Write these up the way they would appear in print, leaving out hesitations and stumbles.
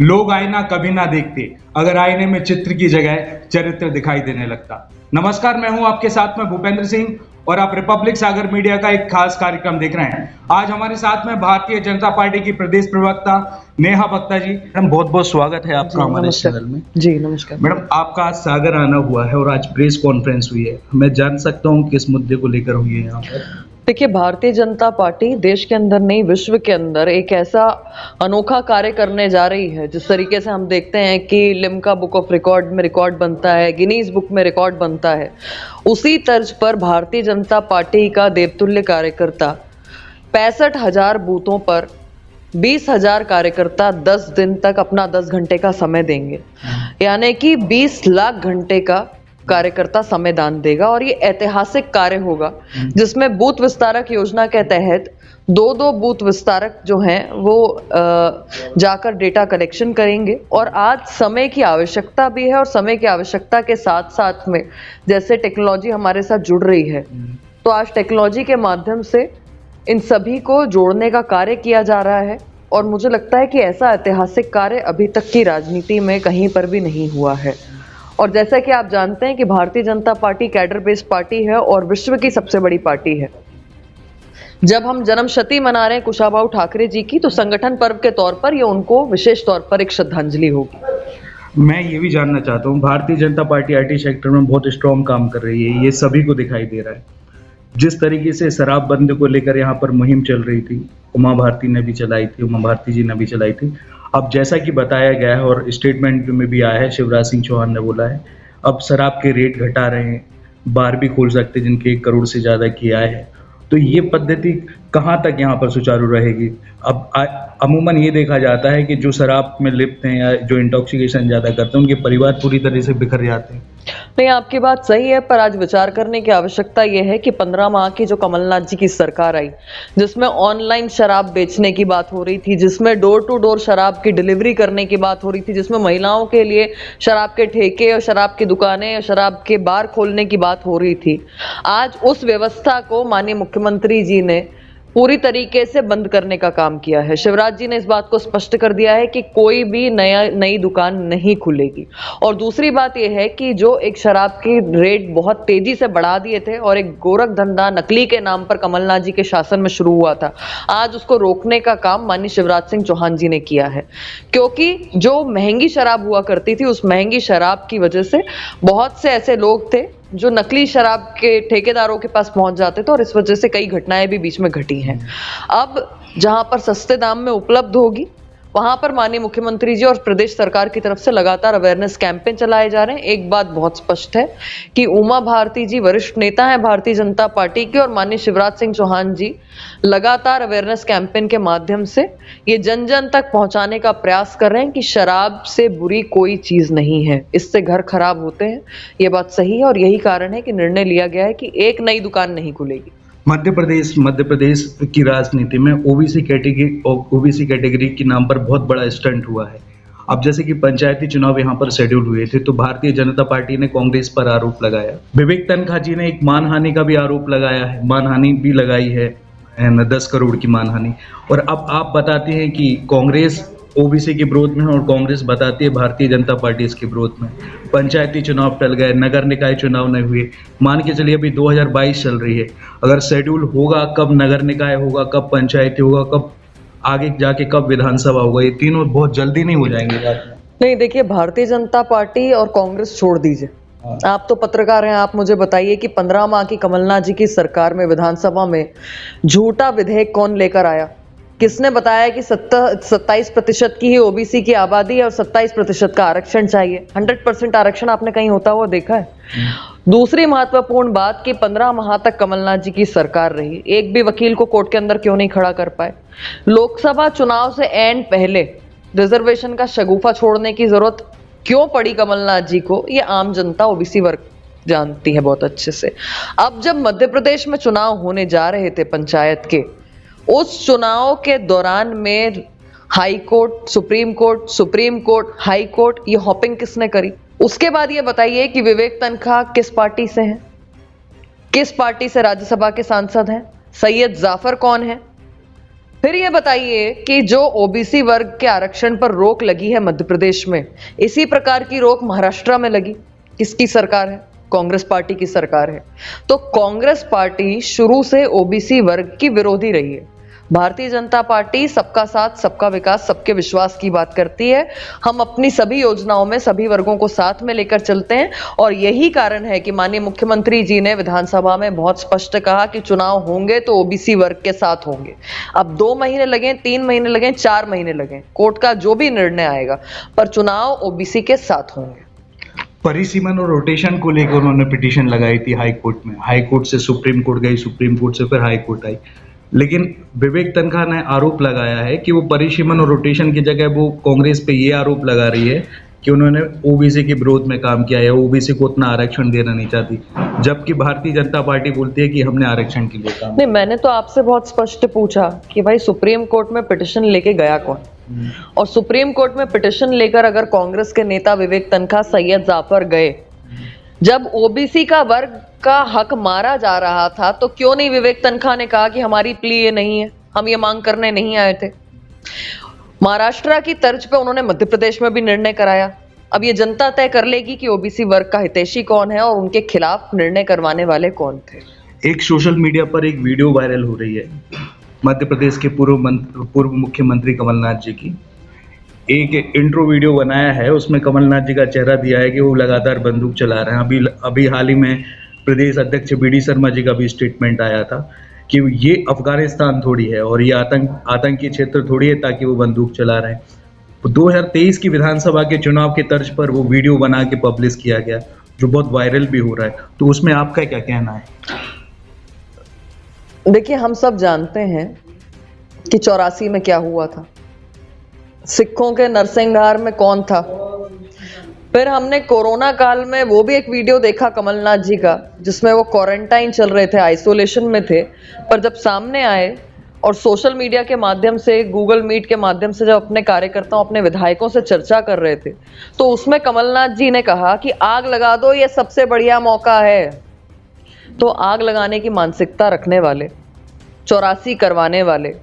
लोग आईना कभी ना देखते अगर आईने में चित्र की जगह चरित्र दिखाई देने लगता। नमस्कार, मैं हूं आपके साथ में भूपेंद्र सिंह और आप रिपब्लिक सागर मीडिया का एक खास कार्यक्रम देख रहे हैं। आज हमारे साथ में भारतीय जनता पार्टी की प्रदेश प्रवक्ता नेहा बख्ता जी। मैडम, बहुत बहुत स्वागत है आपका हमारे चैनल में। जी नमस्कार। मैडम, आपका आज सागर आना हुआ है और आज प्रेस कॉन्फ्रेंस हुई है, मैं जान सकता हूँ किस मुद्दे को लेकर हुई है यहाँ पर? देखिए, भारतीय जनता पार्टी देश के अंदर नहीं विश्व के अंदर एक ऐसा अनोखा कार्य करने जा रही है। जिस तरीके से हम देखते हैं कि लिम्का बुक ऑफ रिकॉर्ड में रिकॉर्ड बनता है, गिनीज बुक में रिकॉर्ड बनता है, उसी तर्ज पर भारतीय जनता पार्टी का देवतुल्य कार्यकर्ता 65,000 बूथों पर 20,000 कार्यकर्ता 10 दिन तक अपना 10 घंटे का समय देंगे, यानी कि 20 लाख घंटे का कार्यकर्ता समय दान देगा। और ये ऐतिहासिक कार्य होगा जिसमें बूथ विस्तारक योजना के तहत दो बूथ विस्तारक जो हैं वो जाकर डेटा कलेक्शन करेंगे। और आज समय की आवश्यकता भी है, और समय की आवश्यकता के साथ साथ में जैसे टेक्नोलॉजी हमारे साथ जुड़ रही है, तो आज टेक्नोलॉजी के माध्यम से इन सभी को जोड़ने का कार्य किया जा रहा है। और मुझे लगता है कि ऐसा ऐतिहासिक कार्य अभी तक की राजनीति में कहीं पर भी नहीं हुआ है। और जैसा कि आप जानते हैं कि Bharatiya Janata party cadre based party है और विश्व की सबसे बड़ी पार्टी है। जब हम जन्मशती मना रहे हैं कुशाभाऊ ठाकरे जी की, तो संगठन पर्व के तौर पर ये उनको विशेष तौर पर एक श्रद्धांजलि होगी। मैं ये भी जानना चाहता हूँ, Bharatiya Janata party IT sector में बहुत स्ट्रॉन्ग काम कर रही है, ये सभी को दिखाई दे रहा है। जिस तरीके से शराबबंदी को लेकर यहाँ पर मुहिम चल रही थी, उमा भारती ने भी चलाई थी, उमा भारती जी ने भी चलाई थी। अब जैसा कि बताया गया है और स्टेटमेंट में भी आया है, शिवराज सिंह चौहान ने बोला है अब शराब के रेट घटा रहे हैं, बार भी खोल सकते जिनके 1 करोड़ से ज़्यादा की आय है। तो ये पद्धति कहाँ तक यहाँ पर सुचारू रहेगी? अब अमूमन ये देखा जाता है कि जो शराब में लिप्त हैं या जो इंटॉक्सिकेशन ज़्यादा करते हैं, उनके परिवार पूरी तरह से बिखर जाते हैं। नहीं, आपकी बात सही है, पर आज विचार करने की आवश्यकता यह है कि 15 माह की जो कमलनाथ जी की सरकार आई, जिसमें ऑनलाइन शराब बेचने की बात हो रही थी, जिसमें डोर टू डोर शराब की डिलीवरी करने की बात हो रही थी, जिसमें महिलाओं के लिए शराब के ठेके और शराब की दुकानें और शराब के बार खोलने की बात हो रही थी, आज उस व्यवस्था को माननीय मुख्यमंत्री जी ने पूरी तरीके से बंद करने का काम किया है। शिवराज जी ने इस बात को स्पष्ट कर दिया है कि कोई भी नई दुकान नहीं खुलेगी। और दूसरी बात यह है कि जो एक शराब की रेट बहुत तेजी से बढ़ा दिए थे और एक गोरख धंधा नकली के नाम पर कमलनाथ जी के शासन में शुरू हुआ था, आज उसको रोकने का काम माननीय शिवराज सिंह चौहान जी ने किया है। क्योंकि जो महंगी शराब हुआ करती थी, उस महंगी शराब की वजह से बहुत से ऐसे लोग थे जो नकली शराब के ठेकेदारों के पास पहुंच जाते थे, और इस वजह से कई घटनाएं भी बीच में घटी हैं। अब जहां पर सस्ते दाम में उपलब्ध होगी, वहां पर माननीय मुख्यमंत्री जी और प्रदेश सरकार की तरफ से लगातार अवेयरनेस कैंपेन चलाए जा रहे हैं। एक बात बहुत स्पष्ट है कि उमा भारती जी वरिष्ठ नेता हैं भारतीय जनता पार्टी के, और माननीय शिवराज सिंह चौहान जी लगातार अवेयरनेस कैंपेन के माध्यम से ये जन जन तक पहुंचाने का प्रयास कर रहे हैं कि शराब से बुरी कोई चीज नहीं है, इससे घर खराब होते हैं। ये बात सही है, और यही कारण है कि निर्णय लिया गया है कि एक नई दुकान नहीं खुलेगी। मध्य प्रदेश की राजनीति में ओबीसी कैटेगरी के नाम पर बहुत बड़ा स्टंट हुआ है। अब जैसे कि पंचायती चुनाव यहाँ पर शेड्यूल हुए थे, तो भारतीय जनता पार्टी ने कांग्रेस पर आरोप लगाया। विवेक तनखा जी ने एक मानहानि का भी आरोप लगाया है, मानहानि भी लगाई है 10 करोड़ की मानहानि। और अब आप बताते हैं कि कांग्रेस ओबीसी के विरोध में है और कांग्रेस बताती है भारतीय जनता पार्टी इसके विरोध में। पंचायती चुनाव टल गए, नगर निकाय चुनाव नहीं हुए, मान के चलिए अभी 2022 चल रही है। अगर शेड्यूल होगा, कब नगर निकाय होगा, कब पंचायती होगा, कब आगे जाके कब विधानसभा होगा, ये तीनों बहुत जल्दी नहीं हो जाएंगे। नहीं, देखिए, भारतीय जनता पार्टी और कांग्रेस छोड़ दीजिए, आप तो पत्रकार हैं, आप मुझे बताइए कि 15 माह की कमलनाथ जी की सरकार में विधानसभा में झूठा विधेयक कौन लेकर आया? किसने बताया कि 27% की ही ओबीसी की आबादी है और 27% का आरक्षण चाहिए? 100% आरक्षण आपने कहीं होता हुआ देखा है? दूसरी महत्वपूर्ण बात कि 15 माह तक कमलनाथ जी की सरकार रही, एक भी वकील को कोर्ट के अंदर क्यों नहीं खड़ा कर पाए? लोकसभा चुनाव से एंड पहले रिजर्वेशन का शगुफा छोड़ने की जरूरत क्यों पड़ी कमलनाथ जी को? ये आम जनता, ओबीसी वर्ग जानती है बहुत अच्छे से। अब जब मध्य प्रदेश में चुनाव होने जा रहे थे पंचायत के, उस चुनाव के दौरान में high court, supreme court, high court, ये हॉपिंग किसने करी? उसके बाद ये बताइए कि विवेक तनखा किस पार्टी से हैं, किस पार्टी से राज्यसभा के सांसद हैं, सैयद जाफर कौन है, फिर ये बताइए कि जो ओबीसी वर्ग के आरक्षण पर रोक लगी है मध्य प्रदेश में, इसी प्रकार की रोक महाराष्ट्र में लगी। किसकी सरकार है? कांग्रेस पार्टी की सरकार है। तो कांग्रेस पार्टी शुरू से ओबीसी वर्ग की विरोधी रही है। भारतीय जनता पार्टी सबका साथ, सबका विकास, सबके विश्वास की बात करती है। हम अपनी सभी योजनाओं में सभी वर्गों को साथ में लेकर चलते हैं और यही कारण है कि माननीय मुख्यमंत्री जी ने विधानसभा में बहुत स्पष्ट कहा कि चुनाव होंगे तो ओबीसी वर्ग के साथ होंगे। अब 2 महीने लगे, 3 महीने लगे, 4 महीने लगे, कोर्ट का जो भी निर्णय आएगा, पर चुनाव ओबीसी के साथ होंगे। परिसीमन और रोटेशन को लेकर उन्होंने पिटीशन लगाई थी हाई कोर्ट में। हाई कोर्ट से सुप्रीम कोर्ट गई, सुप्रीम कोर्ट से फिर हाई कोर्ट आई। लेकिन विवेक तनखा ने आरोप लगाया है कि वो परिसीमन और रोटेशन की जगह वो कांग्रेस पे ये आरोप लगा रही है कि उन्होंने ओबीसी के विरोध में काम किया है, ओबीसी को उतना आरक्षण देना नहीं चाहती, जबकि भारतीय जनता पार्टी बोलती है कि हमने आरक्षण के लिए काम। नहीं, मैंने तो आपसे बहुत स्पष्ट पूछा कि भाई सुप्रीम कोर्ट में पिटीशन लेके गया कौन, और सुप्रीम कोर्ट में पिटीशन लेकर अगर कांग्रेस के नेता विवेक तनखा, सैयद जाफर गए, जब ओबीसी का वर्ग का हक मारा जा रहा था, तो क्यों नहीं विवेक तनखा ने कहा कि हमारी प्ली ये नहीं है, हम ये मांग करने नहीं आए थे। महाराष्ट्र की तर्ज पे उन्होंने मध्य प्रदेश में भी निर्णय कराया। अब ये जनता तय कर लेगी कि ओबीसी वर्ग का हितैषी कौन है और उनके खिलाफ निर्णय करवाने वाले कौन थे। एक सोशल मीडिया पर एक वीडियो वायरल हो रही है मध्य प्रदेश के पूर्व मुख्यमंत्री कमलनाथ जी की। एक इंट्रो वीडियो बनाया है, उसमें कमलनाथ जी का चेहरा दिया है कि वो लगातार बंदूक चला रहे हैं। अभी हाल ही में प्रदेश अध्यक्ष बीडी शर्मा जी का भी स्टेटमेंट आया था कि ये अफगानिस्तान थोड़ी है और ये आतंकी क्षेत्र थोड़ी है ताकि वो बंदूक चला रहे हैं। 2023 की विधानसभा के चुनाव के तर्ज पर वो वीडियो बना के पब्लिश किया गया, जो बहुत वायरल भी हो रहा है। तो उसमें आपका क्या कहना है? देखिए, हम सब जानते हैं कि 84 में क्या हुआ था, सिखों के नरसंहार में कौन था। फिर हमने कोरोना काल में वो भी एक वीडियो देखा कमलनाथ जी का, जिसमें वो क्वारंटाइन चल रहे थे, आइसोलेशन में थे, पर जब सामने आए और सोशल मीडिया के माध्यम से, गूगल मीट के माध्यम से जब अपने कार्यकर्ताओं, अपने विधायकों से चर्चा कर रहे थे, तो उसमें कमलनाथ जी ने कहा कि आग लगा दो, ये सबसे बढ़िया मौका है। तो आग लगाने की मानसिकता रखने वाले, 84 करवाने वाले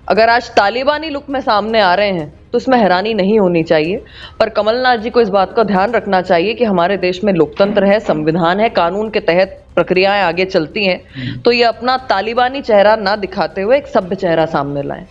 अगर आज तालिबानी लुक में सामने आ रहे हैं तो इसमें हैरानी नहीं होनी चाहिए। पर कमलनाथ जी को इस बात का ध्यान रखना चाहिए कि हमारे देश में लोकतंत्र है, संविधान है, कानून के तहत प्रक्रियाएं आगे चलती हैं, तो ये अपना तालिबानी चेहरा ना दिखाते हुए एक सभ्य चेहरा सामने लाएं।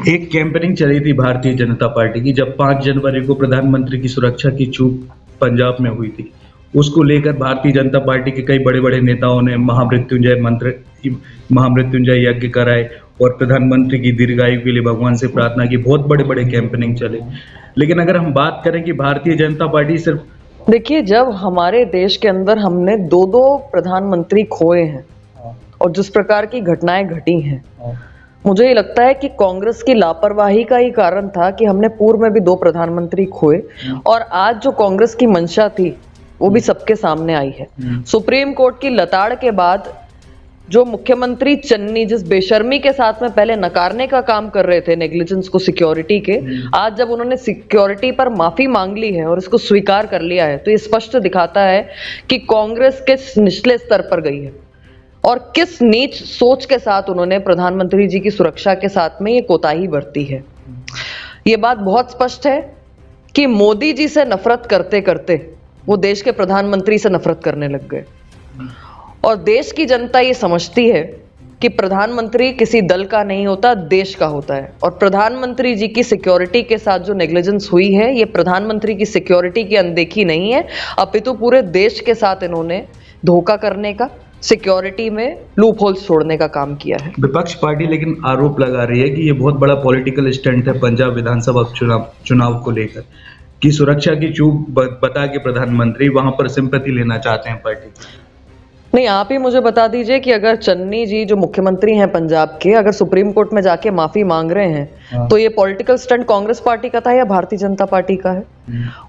एक कैंपेनिंग चली थी भारतीय जनता पार्टी की, जब 5 जनवरी को प्रधानमंत्री की सुरक्षा की चूक पंजाब में हुई थी। उसको लेकर भारतीय जनता पार्टी के कई बड़े बड़े नेताओं ने महामृत्युंजय यज्ञ कराए और प्रधानमंत्री की दीर्घायु के लिए भगवान से प्रार्थना की। बहुत बड़े बड़े कैंपेनिंग चले। लेकिन अगर हम बात करें कि भारतीय जनता पार्टी सिर्फ, देखिए, जब हमारे देश के अंदर हमने 2 प्रधानमंत्री खोए हैं और जिस प्रकार की घटनाएं घटी हैं, मुझे ये लगता है कि कांग्रेस की लापरवाही का ही कारण था कि हमने पूर्व में भी 2 प्रधानमंत्री खोए और आज जो कांग्रेस की मंशा थी वो भी सबके सामने आई है। सुप्रीम कोर्ट की लताड़ के बाद जो मुख्यमंत्री चन्नी जिस बेशर्मी के साथ में पहले नकारने का काम कर रहे थे नेग्लिजेंस को सिक्योरिटी के, आज जब उन्होंने सिक्योरिटी पर माफी मांग ली है और इसको स्वीकार कर लिया है, तो ये स्पष्ट दिखाता है कि कांग्रेस किस निचले स्तर पर गई है और किस नीच सोच के साथ उन्होंने प्रधानमंत्री जी की सुरक्षा के साथ में ये कोताही बरती है। ये बात बहुत स्पष्ट है कि मोदी जी से नफरत करते करते वो देश के प्रधानमंत्री से नफरत करने लग गए और देश की जनता ये समझती है कि प्रधानमंत्री किसी दल का नहीं होता, देश का होता है। और प्रधानमंत्री जी की सिक्योरिटी के साथ जो नेग्लिजेंस हुई है, ये प्रधानमंत्री की सिक्योरिटी की अनदेखी नहीं है, अपितु पूरे देश के साथ इन्होंने धोखा करने का, सिक्योरिटी में लूप होल्स छोड़ने का काम किया है। विपक्ष पार्टी लेकिन आरोप लगा रही है कि ये बहुत बड़ा पॉलिटिकल स्टंट है पंजाब विधानसभा चुनाव को लेकर, कि सुरक्षा की चूक बता के प्रधानमंत्री वहां पर सिंपैथी लेना चाहते हैं पार्टी। नहीं, आप ही मुझे बता दीजिए कि अगर चन्नी जी जो मुख्यमंत्री हैं पंजाब के, अगर सुप्रीम कोर्ट में जाके माफी मांग रहे हैं, तो ये पॉलिटिकल स्टंट कांग्रेस पार्टी का था या भारतीय जनता पार्टी का है?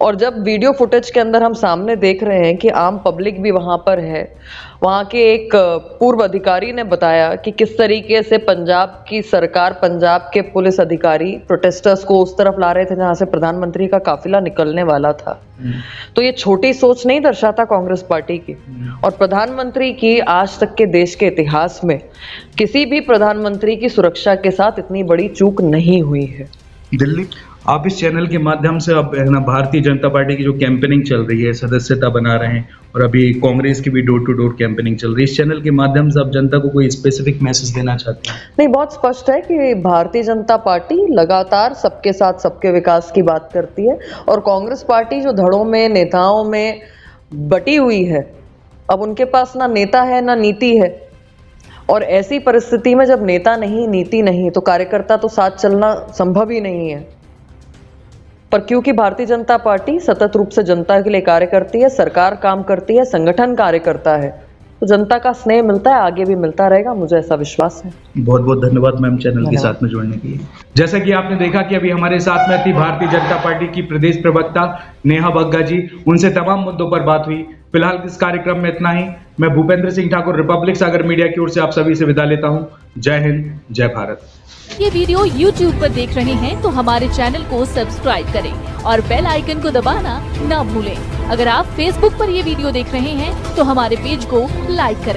और जब वीडियो फुटेज के अंदर हम सामने देख रहे हैं कि आम पब्लिक भी वहां पर है वहाँ के एक पूर्व अधिकारी ने बताया कि किस तरीके से पंजाब की सरकार, पंजाब के पुलिस अधिकारी प्रोटेस्टर्स को उस तरफ ला रहे थे जहाँ से प्रधानमंत्री का काफिला निकलने वाला था। तो ये छोटी सोच नहीं दर्शाता कांग्रेस पार्टी की। और प्रधानमंत्री की आज तक के देश के इतिहास में किसी भी प्रधानमंत्री की सुरक्षा के साथ इतनी बड़ी चूक नहीं हुई है। दिल्ली, आप इस चैनल के माध्यम से अब है ना भारतीय जनता पार्टी की जो कैंपेनिंग चल रही है, सदस्यता बना रहे हैं, और अभी कांग्रेस की भी डोर टू डोर कैंपेनिंग चल रही है, इस चैनल के माध्यम से आप जनता को कोई स्पेसिफिक मैसेज देना चाहते हैं? नहीं, बहुत स्पष्ट है कि भारतीय जनता पार्टी लगातार सबके साथ सबके विकास की बात करती है और कांग्रेस पार्टी जो धड़ों में, नेताओं में बटी हुई है, अब उनके पास ना नेता है ना नीति है। और ऐसी परिस्थिति में जब नेता नहीं, नीति नहीं, तो कार्यकर्ता तो साथ चलना संभव ही नहीं है। पर क्योंकि भारतीय जनता पार्टी सतत रूप से जनता के लिए कार्य करती है, सरकार काम करती है, संगठन कार्य करता है, तो जनता का स्नेह मिलता है, आगे भी मिलता रहेगा, मुझे ऐसा विश्वास है। बहुत बहुत धन्यवाद मैम चैनल के साथ में जुड़ने के लिए। जैसा कि आपने देखा कि अभी हमारे साथ में थी भारतीय जनता पार्टी की प्रदेश प्रवक्ता नेहा बग्गा जी, उनसे तमाम मुद्दों पर बात हुई। फिलहाल इस कार्यक्रम में इतना ही। मैं भूपेंद्र सिंह ठाकुर, रिपब्लिक सागर मीडिया की ओर से आप सभी से विदा लेता हूं। जय हिंद, जय भारत। ये वीडियो YouTube पर देख रहे हैं तो हमारे चैनल को सब्सक्राइब करें और बेल आइकन को दबाना ना भूलें। अगर आप Facebook पर ये वीडियो देख रहे हैं तो हमारे पेज को लाइक करें।